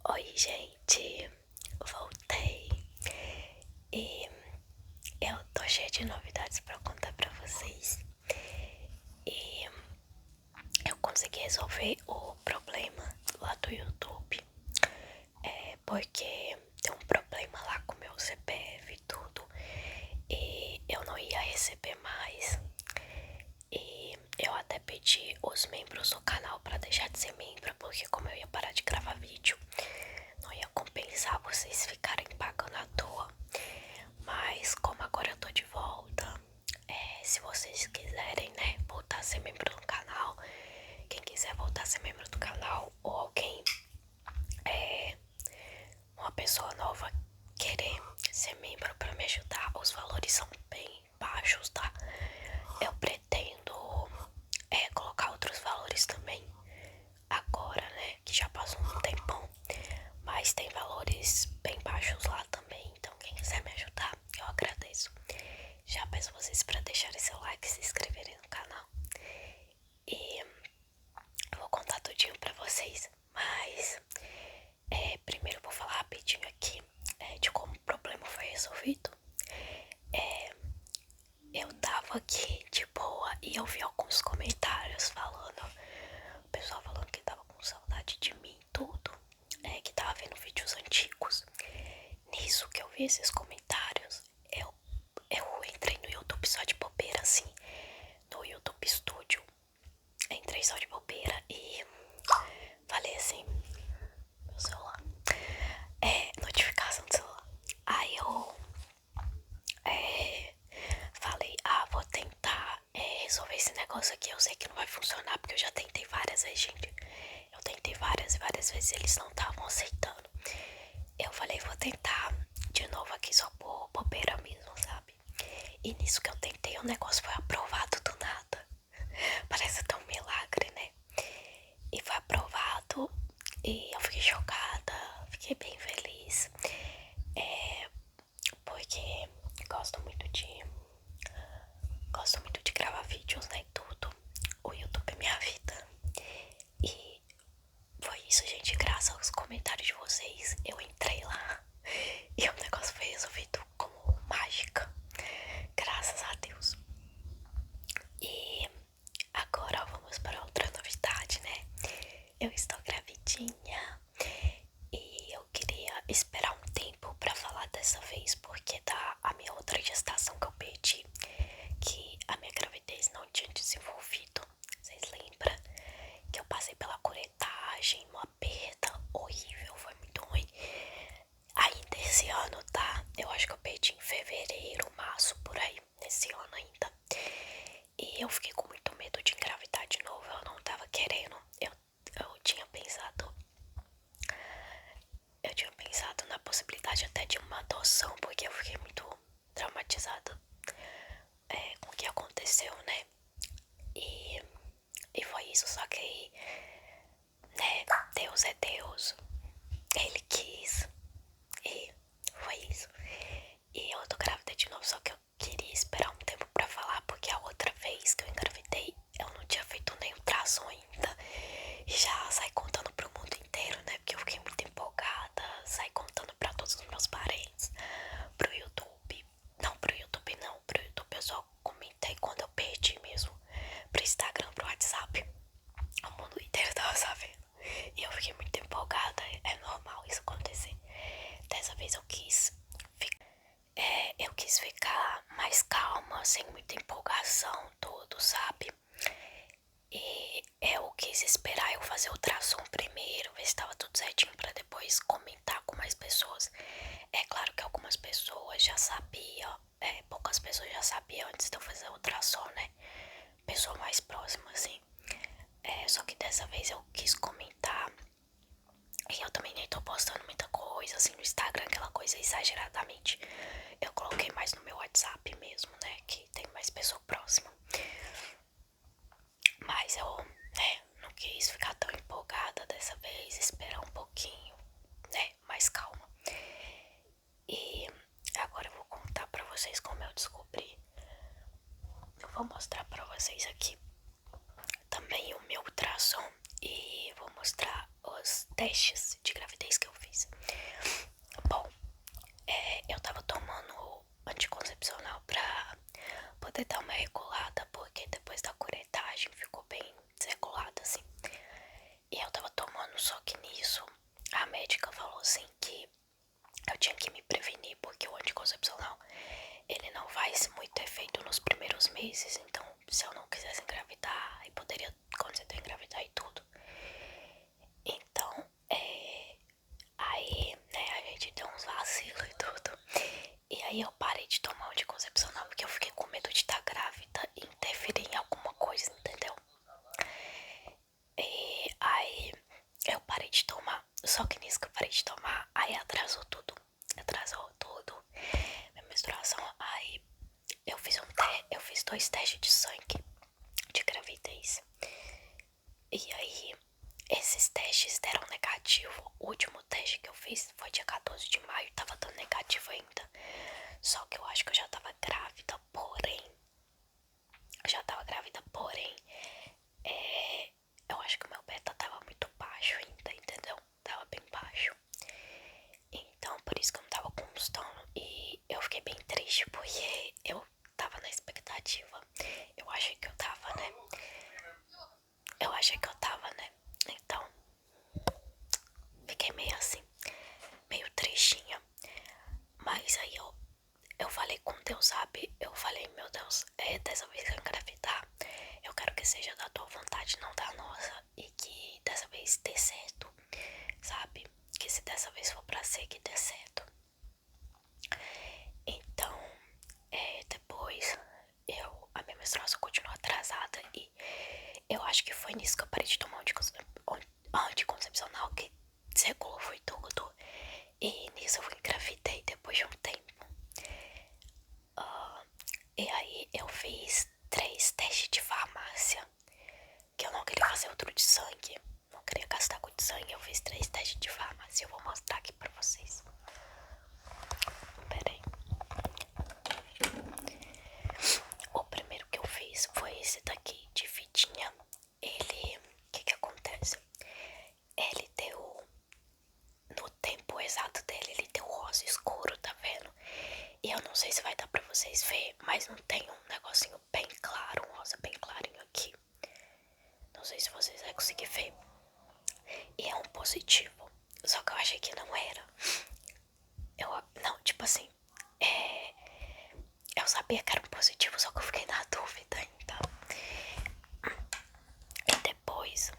Oi, gente, voltei e eu tô cheia de novidades pra contar pra vocês. E eu consegui resolver o problema lá do YouTube, porque tem um problema lá com meu CPF e tudo, e eu não ia receber mais. E eu até pedi os membros do canal pra deixar de ser membro, porque como eu ia parar de gravar vídeo, não ia compensar vocês ficarem pagando à toa. Mas como agora eu tô de volta, se vocês quiserem, né, voltar a ser membro do canal, quem quiser voltar a ser membro do canal, ou alguém, uma pessoa nova querer ser membro pra me ajudar, os valores são bem baixos, tá? Eu pretendo colocar outros valores também agora, né, que já passou um tempão, mas tem valores bem baixos lá também, então quem quiser me ajudar, eu agradeço. Já peço vocês para deixarem seu like e se inscreverem no canal. E eu vou contar tudinho pra vocês, mas primeiro eu vou falar rapidinho aqui de como o problema foi resolvido. Eu tava aqui de boa e eu vi alguns comentários falando, o pessoal falando que tava com saudade de mim e tudo, que tava vendo vídeos antigos. Nisso que eu vi esses comentários, eu entrei no YouTube só de bobeira, assim, no YouTube Studio. Entrei só de bobeira e falei assim, meu celular, notificação do celular. Aí eu falei, vou tentar resolver esse negócio aqui. Eu sei que não vai funcionar porque eu já tentei várias vezes, gente. Eu tentei várias e várias vezes e eles não estavam aceitando. Eu falei, vou tentar de novo aqui só por bobeira mesmo, sabe? E nisso que eu tentei, o negócio foi aprovado do nada. Parece até um milagre, né? E foi aprovado e eu fiquei chocada, fiquei bem feliz. Porque gosto muito de gravar vídeos, né, e tudo. O YouTube é minha vida. E foi isso, gente, graças aos comentários de vocês, eu entrei lá e o negócio foi resolvido como mágica, graças a Deus. E agora vamos para outra novidade, né? Eu estou gravidinha e eu queria esperar um tempo pra falar dessa vez, porque da a minha outra gestação que eu perdi, que a minha gravidez não tinha desenvolvido. Vocês lembram que eu passei pela curetagem, uma perda horrível, foi muito ruim. Ainda esse ano, tá? Eu acho que eu perdi em fevereiro, março, por aí, nesse ano ainda. E eu fiquei com muito medo de engravidar de novo, eu não tava querendo. Eu tinha pensado na possibilidade até de uma adoção, porque eu fiquei muito traumatizada com o que aconteceu, né? E foi isso, só que aí, né, Deus é Deus, Ele quis, e foi isso. E eu tô grávida de novo, só que eu queria esperar um tempo pra falar, porque a outra vez que eu engravidei, eu não tinha feito nem ultrassom ainda. E já saí contando pro mundo inteiro, né, porque eu fiquei muito empolgada, saí contando pra todos os meus parentes, pro YouTube. Não, pro YouTube não, pro YouTube eu só comentei quando eu perdi mesmo, pro Instagram, pro WhatsApp. O mundo inteiro tava sabendo. E eu fiquei muito empolgada. É normal isso acontecer. Dessa vez eu quis ficar mais calma, sem muita empolgação, tudo, sabe? E eu quis esperar eu fazer o ultrassom primeiro, ver se tava tudo certinho pra depois comentar com mais pessoas. É claro que algumas pessoas já sabiam, poucas pessoas já sabiam antes de eu fazer o ultrassom, né? Pessoa mais próxima, assim. Só que dessa vez eu quis comentar. E eu também nem tô postando muita coisa assim no Instagram, aquela coisa exageradamente. Eu coloquei mais no meu WhatsApp mesmo, né? Que tem mais pessoa próxima. Mas eu, não quis ficar tão empolgada dessa vez, esperar um pouquinho, né? Mais calma. E agora eu vou contar pra vocês como eu descobri. Eu vou mostrar pra vocês aqui também o meu ultrassom e vou mostrar os testes de gravidez que eu nisso, a médica falou assim que eu tinha que me prevenir porque o anticoncepcional ele não faz muito efeito nos primeiros meses. Então, se eu não quisesse engravidar, aí poderia acontecer de eu engravidar e tudo. Então, aí, né, a gente deu uns vacilos e tudo. E aí eu parei de tomar anticoncepcional porque eu fiquei com medo de estar grávida e interferir em alguma coisa, entendeu? E aí eu parei de tomar. Só que nisso que eu parei de tomar, aí atrasou tudo. Atrasou tudo. Minha menstruação. Aí eu fiz 2 testes de sangue de gravidez. E aí esses testes deram negativo. O último teste que eu fiz foi dia 14 de maio, tava dando negativo ainda. Só que eu acho que eu já tava grávida, porém. Eu acho que o meu beta tava muito baixo ainda, entendeu? Tava bem baixo. Então, por isso que eu não tava com sono. E eu fiquei bem triste porque eu tava na expectativa. Eu achei que eu tava, né? Então, fiquei meio assim, meio tristinha. Mas aí eu falei com Deus, sabe? Eu falei, meu Deus, dessa vez que eu engravidar, eu quero que seja da tua vontade, não da nossa. E que dessa vez dê certo, sabe? Que se dessa vez for pra ser, que dê certo. Então, depois a minha menstruação continuou atrasada e eu acho que foi nisso que eu parei de tomar anticoncepcional, que desregulou, foi tudo. E nisso eu engravidei depois de um tempo. E aí eu fiz 3 testes de farmácia, que eu não queria fazer outro de sangue. Não queria gastar com de sangue, eu fiz 3 testes de farmácia. Eu vou mostrar aqui pra vocês. Pera aí. O primeiro que eu fiz foi esse daqui, de fitinha. Ele, o que acontece? Ele deu, no tempo exato dele, ele deu rosa escuro, tá vendo? E eu não sei se vai dar pra vocês ver, mas não tem um negocinho bem claro, um rosa bem clarinho aqui. Não sei se vocês vão conseguir ver. E é um positivo, só que eu achei que não era. Não, tipo assim, eu sabia que era um positivo, só que eu fiquei na dúvida, então. E depois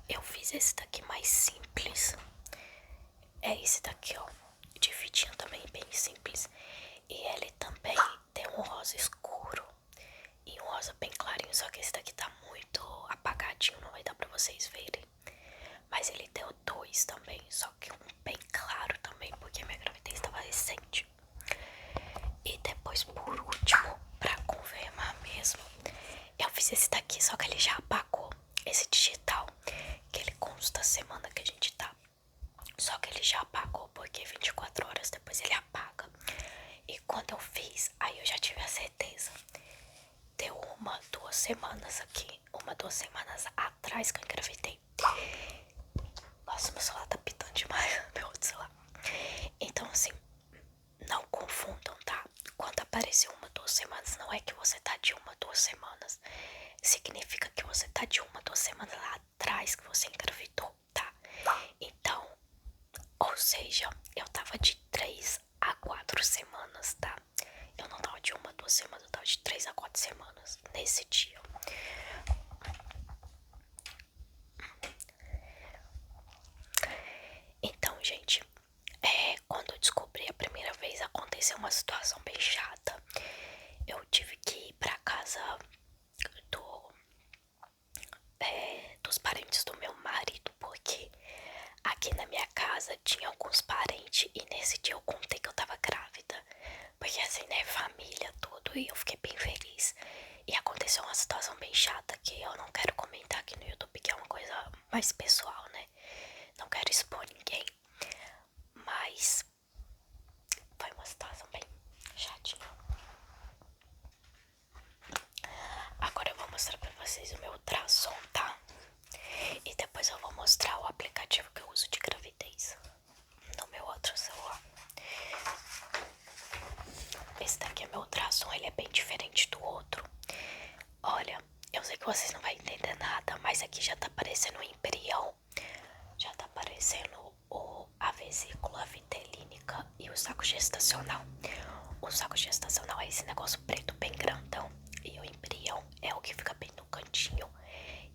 eu fiz esse daqui mais simples. É esse daqui, ó, de fitinha também, bem simples. E ele também tem um rosa escuro e um rosa bem clarinho, só que esse daqui tá muito apagadinho, não vai dar pra vocês verem. Mas ele deu 2 também, só que um bem claro também, porque minha gravidez estava recente. E depois, por último, pra confirmar mesmo, eu fiz esse daqui, só que ele já apagou. Esse digital, que ele consta a semana que a gente tá. Só que ele já apagou, porque 24 horas depois ele apaga. E quando eu fiz, aí eu já tive a certeza. Deu 1, 2 semanas aqui. 1, 2 semanas atrás que eu engravidei. Nossa, meu celular tá pitando demais. Meu outro celular. Então, assim, não confundam, tá? Quando apareceu 1, 2 semanas, não é que você tá de 1, 2 semanas. Significa que você tá de 1, 2 semanas lá atrás que você engravidou, tá? Então, ou seja, eu tava de 3 a 4 semanas, tá? Eu não tava de 1, 2 semanas, eu tava de 3 a 4 semanas nesse dia. Então, gente, quando eu descobri a primeira vez, aconteceu uma situação bem chata. Eu tive que ir pra casa dos parentes do meu marido, porque aqui na minha casa tinha alguns parentes e nesse dia eu contei que eu tava grávida. Porque assim, né, família, tudo, e eu fiquei bem feliz. E aconteceu uma situação bem chata que eu não quero comentar aqui no YouTube, que é uma coisa mais pessoal, né? Não quero expor ninguém. Mas foi uma situação bem chatinha. Agora eu vou mostrar pra vocês o meu ultrassom, tá? E depois eu vou mostrar o aplicativo que eu uso de gravidez no meu outro celular. Esse daqui é meu ultrassom, ele é bem diferente do outro. Olha, eu sei que vocês não vão entender nada, mas aqui já tá parecendo um embrião. sendo a vesícula vitelínica e o saco gestacional. O saco gestacional é esse negócio preto bem grandão. E o embrião é o que fica bem no cantinho.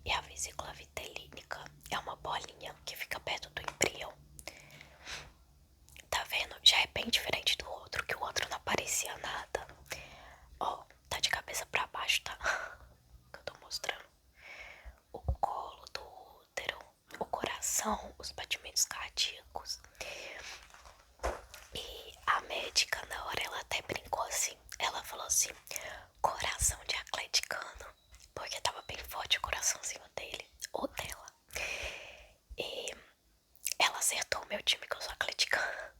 E a vesícula vitelínica é uma bolinha que fica perto do embrião. Tá vendo? Já é bem diferente do outro, que o outro não aparecia nada. Ó, tá de cabeça pra baixo, tá? Que eu tô mostrando. O colo do útero, o coração, os batimentos cardíacos. E a médica, na hora, ela até brincou assim. Ela falou assim: coração de atleticano. Porque tava bem forte o coraçãozinho dele, ou dela. E ela acertou o meu time, que eu sou atleticana.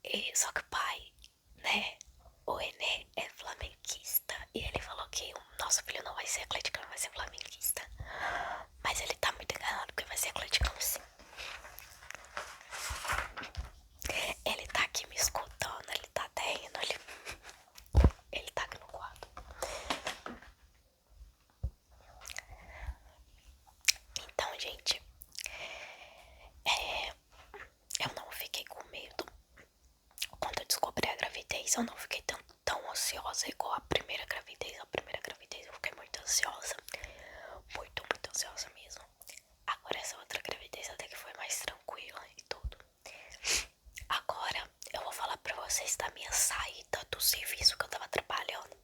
E, só que o pai, né, o Ené é flamenguista. E ele falou que o nosso filho não vai ser atleticano, vai ser flamenguista. Mas ele tá muito enganado, porque vai ser atleticano sim. Ele tá aqui me escutando, ele tá até indo, ele tá aqui no quarto. Então, gente, eu não fiquei com medo. Quando eu descobri a gravidez, eu não fiquei tão ansiosa igual a primeira gravidez. A primeira gravidez eu fiquei muito ansiosa. Muito, muito ansiosa mesmo. Agora essa outra gravidez até que foi mais tranquila e tudo. Agora eu vou falar pra vocês da minha saída do serviço que eu tava trabalhando.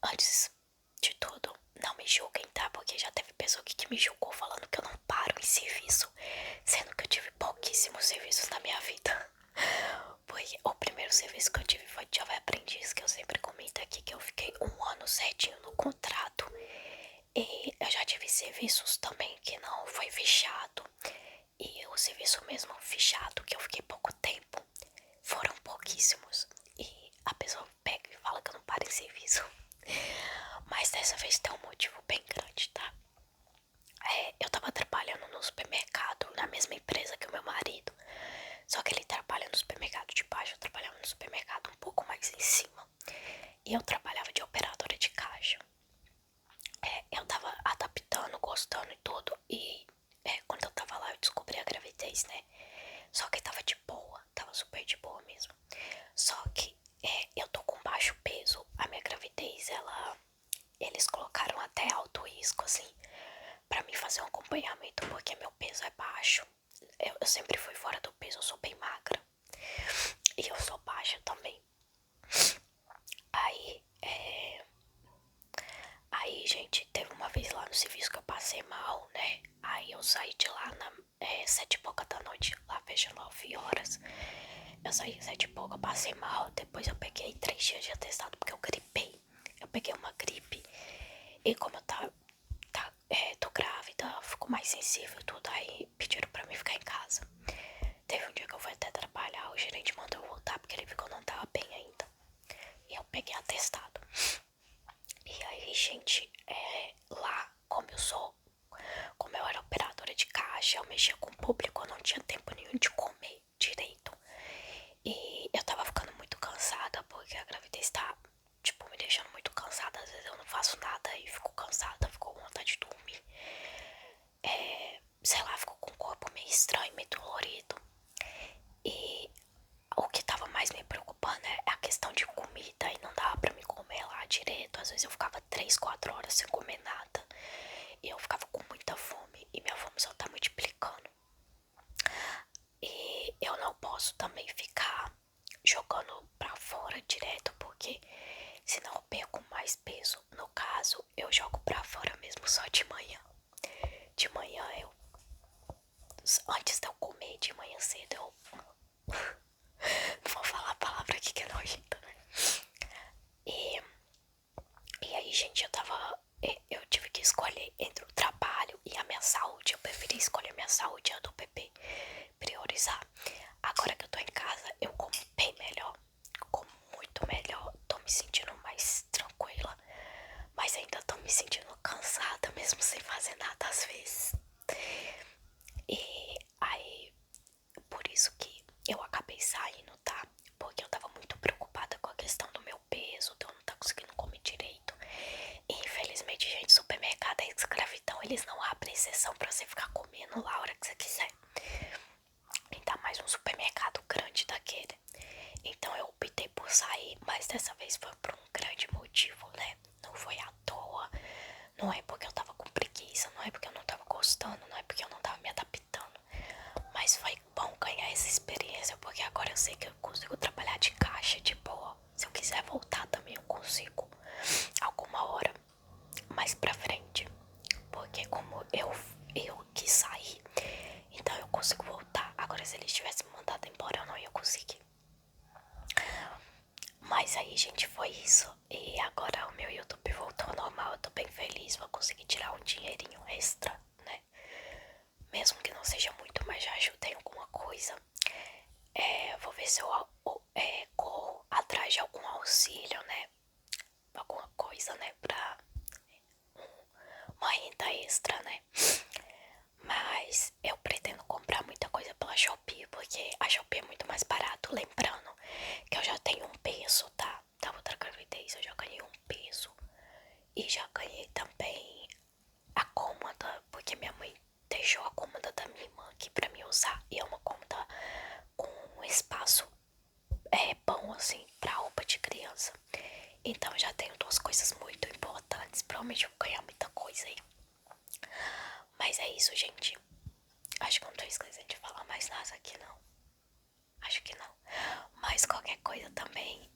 Antes de tudo, não me julguem, tá? Porque já teve pessoa aqui que me julgou falando que eu não paro em serviço, sendo que eu tive pouquíssimos serviços na minha vida. Porque o primeiro serviço que eu tive foi de jovem aprendiz, que eu sempre comento aqui, que eu fiquei 1 ano certinho no contrato. E eu já tive serviços também que não foi fechado. E o serviço mesmo fechado, que eu fiquei pouco tempo, foram pouquíssimos. E a pessoa pega e fala que eu não paro em serviço. Mas dessa vez tem um motivo bem grande, tá? Eu tava trabalhando no supermercado, na mesma empresa que o meu marido. Só que ele trabalha no supermercado de baixo, eu trabalhava no supermercado um pouco mais em cima. E eu trabalhava de operadora de caixa. Eu tava adaptando, gostando e tudo. E quando eu tava lá eu descobri a gravidez, né? Só que tava de boa, tava super de boa mesmo. Só que eu tô com baixo peso. A minha gravidez, eles colocaram até alto risco, assim, pra mim fazer um acompanhamento, porque meu peso é baixo. Eu sempre fui fora do peso, eu sou bem magra. E eu sou baixa também. Aí, gente, teve uma vez lá no serviço que eu passei mal, né? Aí eu saí de lá 7h pouca da noite, lá fecha 9 horas. Eu saí 7h pouca, passei mal. Depois eu peguei 3 dias de atestado porque eu gripei. Eu peguei uma gripe. E como eu tô grávida, fico mais sensível e tudo. Aí pediram pra mim ficar em casa. Teve um dia que eu fui até trabalhar, o gerente mandou eu voltar porque ele viu que eu não tava bem ainda. E eu peguei atestado. E aí, gente, lá, como eu era operadora de caixa, eu mexia com o público, eu não tinha tempo nenhum de comer direito. E eu tava ficando muito cansada, porque a gravidez tá, tipo, me deixando muito cansada. Às vezes eu não faço nada e fico cansada, fico com vontade de dormir. Sei lá, fico com o corpo meio estranho, meio dolorido. E o que tava mais me preocupando é a questão de comida. E não dava pra me comer lá direito. Às vezes eu ficava 3, 4 horas sem comer nada. E eu ficava com muita fome. E minha fome só tá multiplicando. E eu não posso também ficar jogando pra fora direto, porque senão eu perco mais peso. No caso, eu jogo pra fora mesmo só de manhã. De manhã antes de eu comer de manhã cedo, eu não vou falar a palavra aqui que é nojenta, né? E aí, gente, eu tive que escolher entre o trabalho e a minha saúde. Eu preferi escolher minha saúde e a do bebê, priorizar. Agora que eu tô em casa, eu como bem melhor, como muito melhor. Tô me sentindo mais tranquila, mas ainda tô me sentindo cansada, mesmo sem fazer nada às vezes. E aí, por isso que eu acabei saindo, tá? Porque eu tava muito preocupada com a questão do meu peso, de eu não tá conseguindo comer direito. E infelizmente, gente, supermercado é escravidão. Eles não abrem exceção pra você ficar comendo lá a hora que você dessa vez foi por um grande motivo, né? Não foi à toa, não é porque eu tava com preguiça, não é porque eu não tava gostando, não é porque eu não tava me adaptando. Mas foi bom ganhar essa experiência, porque agora eu sei que eu consigo trabalhar de caixa de boa. Se eu quiser voltar também eu consigo, alguma hora mais pra frente. Porque como eu quis sair, então eu consigo voltar. Agora se eles tivessem me mandado embora eu não ia conseguir. Mas aí, gente, foi isso. E agora o meu YouTube voltou ao normal. Eu tô bem feliz. Vou conseguir tirar um dinheirinho extra, né? Mesmo que não seja muito, mas já ajuda em alguma coisa. Vou ver se eu corro atrás de algum auxílio, né? Alguma coisa, né? Pra uma renda extra, né? Mas eu pretendo comprar muita coisa pela Shopee, porque a Shopee é muito mais barato. Lembrando que eu já tenho um peso, tá? Da outra gravidez eu já ganhei um peso. E já ganhei também a cômoda, porque minha mãe deixou a cômoda da minha irmã aqui pra mim usar. E é uma cômoda com um espaço bom, assim, pra roupa de criança. Então já tenho duas coisas muito importantes. Provavelmente eu vou ganhar muita coisa aí. Mas é isso, gente. Acho que eu não tô esquecendo de falar mais nada aqui, não. Acho que não. Mas qualquer coisa também,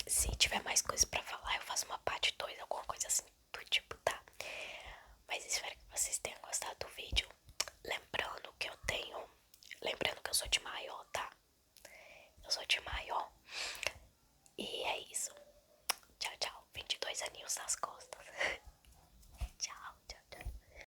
se tiver mais coisas pra falar, eu faço uma parte 2, alguma coisa assim do tipo, tá? Mas espero que vocês tenham gostado do vídeo. Lembrando que eu sou de maior, tá? Eu sou de maior. E é isso. Tchau, tchau. 22 aninhos nas costas.